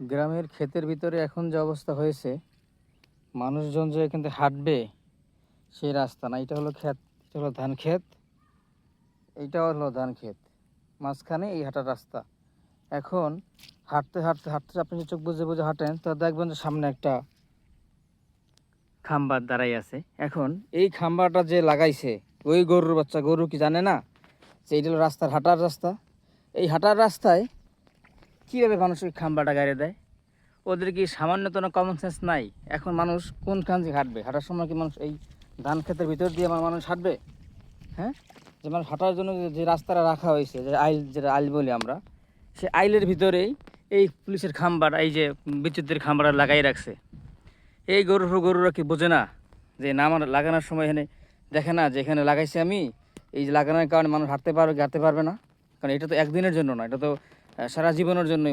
গ্রামের ক্ষেতের ভিতরে এখন যে অবস্থা হয়েছে, মানুষজন যে এখান থেকে হাঁটবে সেই রাস্তা না। এটা হলো ক্ষেত, এটা হলো ধান ক্ষেত, এইটাও হলো ধান ক্ষেত, মাঝখানে এই হাঁটার রাস্তা। এখন হাঁটতে হাঁটতে হাঁটতে আপনি যে চোখ বুজে বুজে হাঁটেন, তো দেখবেন যে সামনে একটা খাম্বা দাঁড়াই আছে। এখন এই খাম্বাটা যে লাগাইছে, ওই গরুর বাচ্চা, গরু কি জানে না যে এইটা হলো রাস্তার হাঁটার রাস্তা? এই হাঁটার রাস্তায় কীভাবে মানুষ ওই খাম্বাটা গাড়ি দেয়? ওদের কি সামান্যতম কমন সেন্স নাই? এখন মানুষ কোনখান দিয়ে হাঁটবে? হাঁটার সময় কি মানুষ এই ধান ক্ষেতের ভিতর দিয়ে মানুষ হাঁটবে? হ্যাঁ, যে মানুষ হাঁটার জন্য যে রাস্তাটা রাখা হয়েছে, যে আইল, যেটা আইল বলি আমরা, সে আইলের ভিতরেই এই পুলিশের খাম্বার, এই যে বিদ্যুতের খাম্বাটা লাগাই রাখছে। এই গরুরা কি বোঝে না যে না, আমার লাগানোর সময় এখানে দেখে না যে এখানে লাগাইছি আমি, এই যে লাগানোর কারণে মানুষ হাঁটতে পারবে না? কারণ এটা তো একদিনের জন্য না, এটা তো সারা জীবনের জন্য